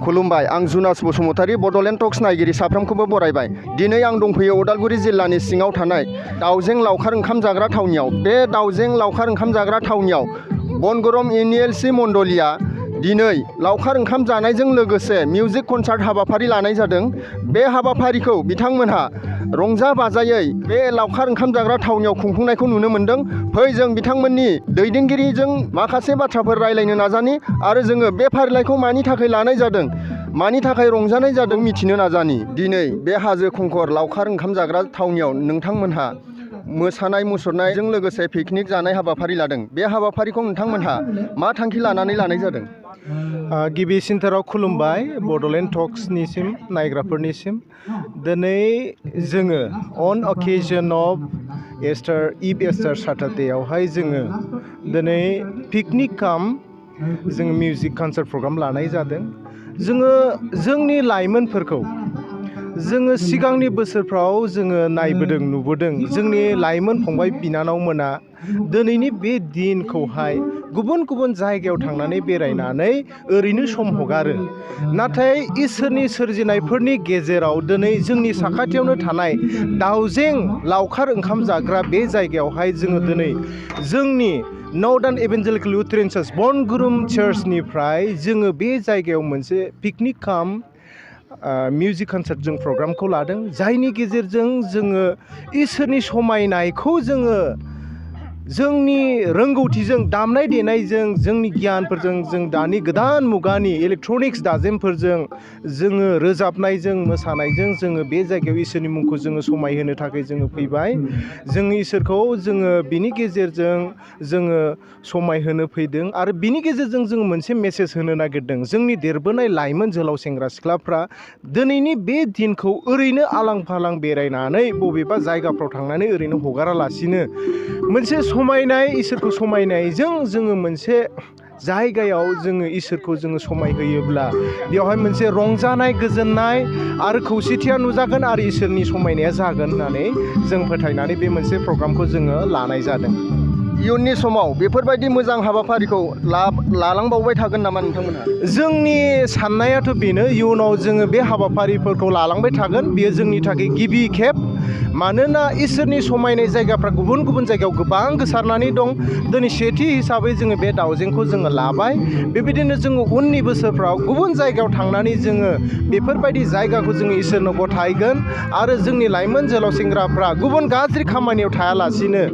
खुलुमबाय आं जुनास बसुमतारी बडलेण्ड टक्स नायगिरि साफ्रोमखौबो बरायबाय। दिनै आं दंफैयो उदालगुरि जिल्लानि सिङाव थानाय दाउजें लावखार ओंखाम जाग्रा थावनियाव। बे दाउजें लावखार ओंखाम जाग्रा थावनियाव बनगरम एनएलसि मण्डलिया दिनै लावखार ओंखाम जानायजों लोगोसे मिउजिक कनसार्ट हाबाफारि लानाय जादों। बे हाबाफारिखौ बिथांमोनहा रंजा बाजायै बे लावखार ओंखाम जाग्रा थावनियाव खुंफुंनायखौ नुनो मोन्दों। फै जों बिथांमोननि दैदेनगिरिजों माखासे बाथ्राफोर रायलायनो नाजानि आरो जोङो बे फारिलाइखौ मानि थाखाय लानाय जादों, मानि थाखाय रंजानाय जादों मिथिनो नाजानि। दिनै बे हाजो खंखर लावखार ओंखाम जाग्रा थावनियाव नोंथांमोनहा मोसानाय मुसुरनायजों लोगोसे पिकनिक जानाय हाबाफारि लादों। बे हाबाफारिखौ नोंथांमोनहा मा थांखि लानानै लानाय जादों? गिबिसिनथाराव खुलुमबाय बडलेण्ड टक्सनिसिम नायग्राफोरनिसिम। दिनै जोङो अन अकेजन अफ इस्टार साटारडेआवहाय जोङो दिनै पिकनिक काम जोङो मिउजिक कनसार्ट प्रग्राम लानाय जादों। जोङो जोंनि लाइमोनफोरखौ जोङो सिगांनि बोसोरफ्राव जोङो नायबोदों, नुबोदों। जोंनि लाइमोन फंबाय बिनानावमोना दिनैनि बे दिनखौहाय गुबुन गुबुन जायगायाव थांनानै बेरायनानै ओरैनो सम हगारो। नाथाय इसोरनि सोरजिनायफोरनि गेजेराव दिनै जोंनि साखाथियावनो थानाय दाउजें लावखार ओंखाम जाग्रा बे जायगायावहाय जोङो दिनै जोंनि नर्दार्न इभान्जेलिकेल लुथेरान चार्च बनगुरुम चार्चनिफ्राय जोङो बे जायगायाव मोनसे पिकनिक काम मिउजिक कनसार्ट जों प्रग्रामखौ लादों। जायनि गेजेरजों जोङो इसोरनि समायनायखौ जोङो जोंनि रोंगौथिजों, दामनाय देनायजों, जोंनि गियानफोरजों, जों दानि गोदान मुगानि इलेक्ट्रनिक्स दाजेमफोरजों जोङो रोजाबनायजों, मोसानायजों जोङो बे जायगायाव इसोरनि मुंखौ जोङो समायहोनो थाखाय जोङो फैबाय। जों इसोरखौ जोङो बिनि गेजेरजों जोङो समायहोनो फैदों आरो बिनि गेजेरजों जोङो मोनसे मेसेज होनो नागिरदों। जोंनि देरबोनाय लाइमोन जोहोलाव सेंग्रा सिख्लाफ्रा दिनैनि बे दिनखौ ओरैनो आलां फालां बेरायनानै बबेबा जायगाफ्राव थांनानै ओरैनो हगारालासिनो मोनसे समायनाय इसोरखौ समायनायजों जोङो मोनसे जायगायाव जोङो इसोरखौ जोङो समायहोयोब्ला बेवहाय मोनसे रंजानाय, गोजोननाय आरो खौसेथिया नुजागोन आरो इसोरनि समायनाया जागोन होननानै जों फोथायनानै बे मोनसे प्रग्रामखौ जोङो लानाय जादों। इयुननि समाव बेफोरबायदि मोजां हाबाफारिखौ लालांबावबाय थागोन नामा नोंथांमोनहा? जोंनि साननायाथ' बेनो, इयुनाव जोङो बे हाबाफारिफोरखौ लालांबाय थागोन। बेयो जोंनि थाखाय गिबि खेब। मानोना इसोरनि समायनाय जायगाफ्रा गुबुन गुबुन जायगायाव गोबां गोसारनानै दं। दिनै सेथि हिसाबै जोङो बे दाउजेंखौ जोङो लाबाय। बेबायदिनो जोङो उननि बोसोरफ्राव गुबुन जायगायाव थांनानै जोङो बेफोरबायदि जायगाखौ जोङो इसोरनो गथायगोन आरो जोंनि लाइमोन जोहोलाव सेंग्राफ्रा गुबुन गाज्रि खामानियाव थायालासिनो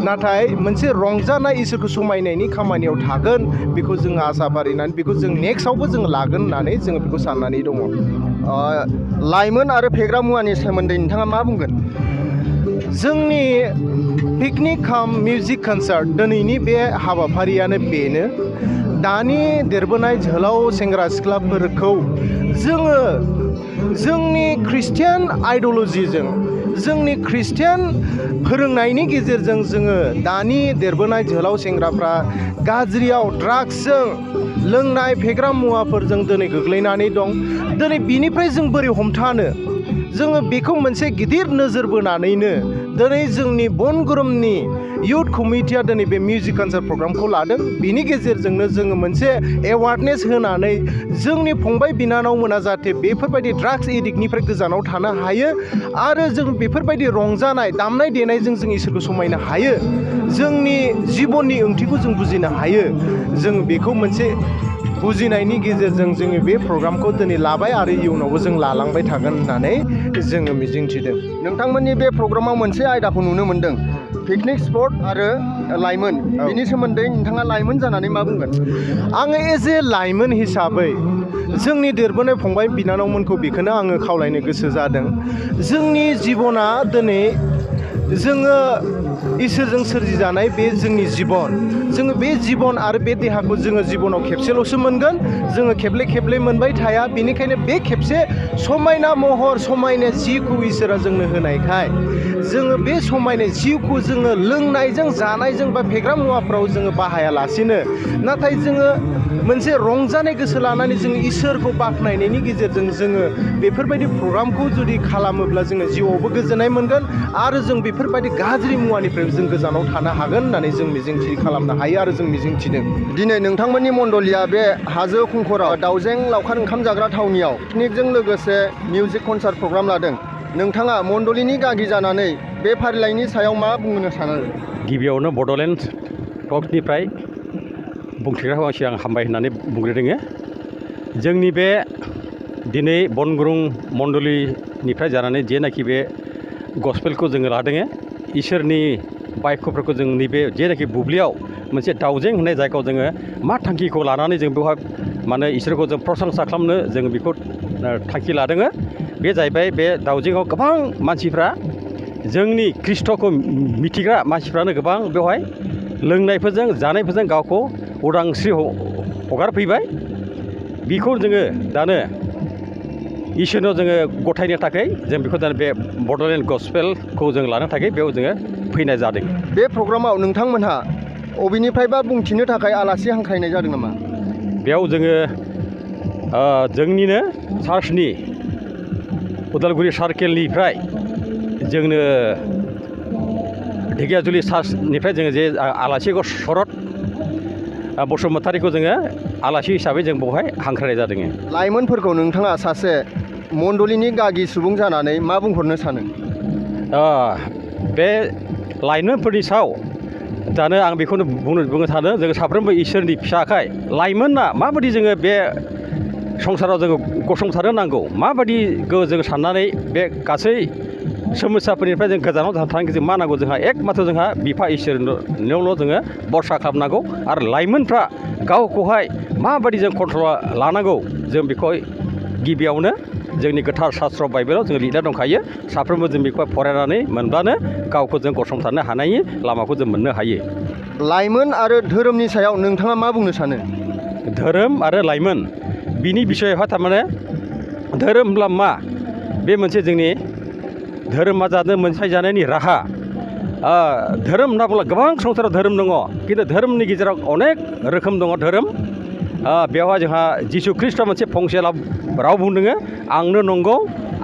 नाथाय मोनसे रंजानाय, इसोरखौ समायनायनि खामानियाव थागोन। बेखौ जोङो आसा फारिनानै बेखौ जों नेक्स्टआवबो जोङो लागोन होननानै जोङो बेखौ साननानै दङ। लाइमोन आरो फेग्रा मुवानि सोमोन्दै नोंथाङा मा बुंगोन? जोंनि पिकनिक काम मिउजिक कनसार्ट दिनैनि बे हाबाफारियानो बेनो। दानि देरबोनाय जोहोलाव सेंग्रा सिख्लाफोरखौ जोङो जोंनि ख्रिस्टियान आइडिय'लजिजों, जोंनि ख्रिस्टियान फोरोंनायनि गेजेरजों जोङो दानि देरबोनाय जोहोलाव सेंग्राफ्रा गाज्रियाव, ड्राग्सजों, लोंनाय फेग्रा मुवाफोरजों दिनै गोग्लैनानै दं। दिनै बिनिफ्राय जों बोरै हमथानो? जोङो बेखौ मोनसे गिदिर नोजोर बोनानैनो दिनै जोंनि बनगुरुमनि इयुथ कमिटिया दिनै बे मिउजिक कनसार्ट प्रग्रामखौ लादों। बिनि गेजेरजोंनो जोङो मोनसे एवारनेस होनानै जोंनि फंबाय बिनानावमोना जाहाथे बेफोरबायदि ड्राग्स एडिक्टनिफ्राय गोजानाव थानो हायो आरो जों बेफोरबायदि रंजानाय, दामनाय देनायजों जों इसोरखौ समायनो हायो, जोंनि जिबननि ओंथिखौ जों बुजिनो हायो। जों बेखौ मोनसे बुजिनायनि गेजेरजों जोङो बे प्रग्रामखौ दिनै लाबाय आरो इयुनावबो जों लालांबाय थागोन होननानै जोङो मिजिंथिदों। नोंथांमोननि बे प्रग्रामाव मोनसे आयदाखौ नुनो मोन्दों, पिकनिक स्पट आरो लाइमोन। बिनि सोमोन्दै नोंथाङा लाइमोन जानानै मा बुंगोन? आङो एज ए लाइमोन हिसाबै जोंनि देरबोनाय फंबाय बिनानावमोनखौ बेखौनो आङो खावलायनो गोसो जादों। जोंनि जिबना दिनै जोङो इसोरजों सोरजिजानाय बे जोंनि जिबन। जोङो बे जिबन आरो बे देहाखौ जोङो जिबनाव खेबसेल'सो मोनगोन। जोङो खेबले खेबले मोनबाय थाया। बेनिखायनो बे खेबसे समायना महर, समायना जिउखौ इसोरा जोंनो होनायखाय जोङो बे समायनाय जिउखौ जोङो लोंनायजों, जानायजों बा फेग्रा मुवाफ्राव जोङो बाहायालासिनो नाथाय जोङो मोनसे रंजानाय गोसो लानानै जोङो इसोरखौ बाख्नायनायनि गेजेरजों जोङो बेफोरबायदि प्रग्रामखौ जुदि खालामोब्ला जोङो जिउआवबो गोजोननाय मोनगोन आरो जों बेफोरबायदि गाज्रि मुवानि बेफोरनिफ्राय जों गोजानाव थानो हागोन होननानै जों मिजिंथि खालामनो हायो आरो जों मिजिंथिदों। दिनै नोंथांमोननि मण्डलिया बे हाजो खुंखराव दाउजें लावखार ओंखाम जाग्रा थावनियाव पिकनिकजों लोगोसे मिउजिक कनसार्ट प्रग्राम लादों। नोंथाङा मण्डलिनि गागि जानानै बे फारिलाइनि सायाव मा बुंनो सानो? गिबियावनो बड'लेण्ड टक्सनिफ्राय बुंथिग्राखौ आं हामबाय होननानै बुंग्रोदों। जोंनि बे दिनै बनगुरुं मण्डलिनिफ्राय जानानै जेनाखि बे गस्पेलखौ जोङो लादों, इसोरनि बायख्यफोरखौ जों नैबे जेनाखि बुब्लियाव मोनसे दाउजें होननाय जायगायाव जोङो मा थांखिखौ लानानै जों बेवहाय माने इसोरखौ जों प्रशंसा खालामनो जों बेखौ थांखि लादों। बे जाहैबाय बे दाउजेंआव गोबां मानसिफ्रा जोंनि ख्रिस्ट'खौ मिथिग्रा मानसिफ्रानो गोबां बेवहाय लोंनायफोरजों जानायफोरजों गावखौ उदांस्रि हगारफैबाय। बेखौ जोङो दानो इसोरनाव जोङो गथायनो थाखाय जों बेखौ दानो बे बड'लेण्ड गस्पेलखौ जों लानो थाखाय बेयाव जोङो फैनाय जादों। बे प्रग्रामाव नोंथांमोनहा बबेनिफ्रायबा बुंथिनो थाखाय आलासि हांख्रायनाय जादों नामा? बेयाव जोङो जोंनिनो चार्चनि उदालगुरि सार्केलनिफ्राय जोंनो ढेकियाजुलि चार्चनिफ्राय जोङो जे आलासिखौ शरत बसुमतारीखौ जोङो आलासि हिसाबै जों बेवहाय हांख्रायनाय जादों। लाइमोनफोरखौ नोंथाङा सासे मण्डलिनि गागि सुबुं जानानै मा बुंहरनो सानो? बे लाइमोनफोरनि सायाव दानो आं बेखौनो बुंनो सानो, जोङो साफ्रोमबो इसोरनि फिसाखाय लाइमोना माबायदि जोङो बे संसाराव जोङो गसंथानो नांगौ, माबायदिखौ जोङो साननानै बे गासै समस्याफोरनिफ्राय जों गोजानाव थानांगौ। जों मा नांगौ? जोंहा एकमात्र जोंहा बिफा इसोरनियावल' जोङो भरसा खालामनांगौ आरो लाइमोनफ्रा गावखौहाय माबायदि जों कन्ट्रल लानांगौ जों बेखौ गिबियावनो जोंनि गोथार शास्त्र बाइबेलाव जों लिरना दंखायो। साफ्रोमबो जों बेखौ फरायनानै मोनब्लानो गावखौ जों गसंथानो हानायनि लामाखौ जों मोननो हायो। लाइमोन आरो धोरोमनि सायाव नोंथाङा मा बुंनो सानो? धोरोम आरो लाइमोन बिनि बिसयआवहाय थारमाने धोरोम होनब्ला मा? बे मोनसे जोंनि धोरोमा जादों मोनसे जानायनि राहा। धोरोम होनना बुङोब्ला गोबां संसाराव धोरोम दङ, खिन्थु धोरोमनि गेजेराव अनेक रोखोम दङ धोरोम। बेवहाय जोंहा जिसु ख्रिस्ट'आ मोनसे फंसे राव बुंदों, आंनो नंगौ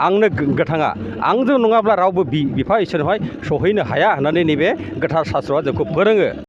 आंनो गोथाङा, आंजों नङाब्ला रावबो बिफा इसोरनावहाय सहैनो हाया होननानै नैबे गोथार शास्त्रआ जोंखौ फोरोङो।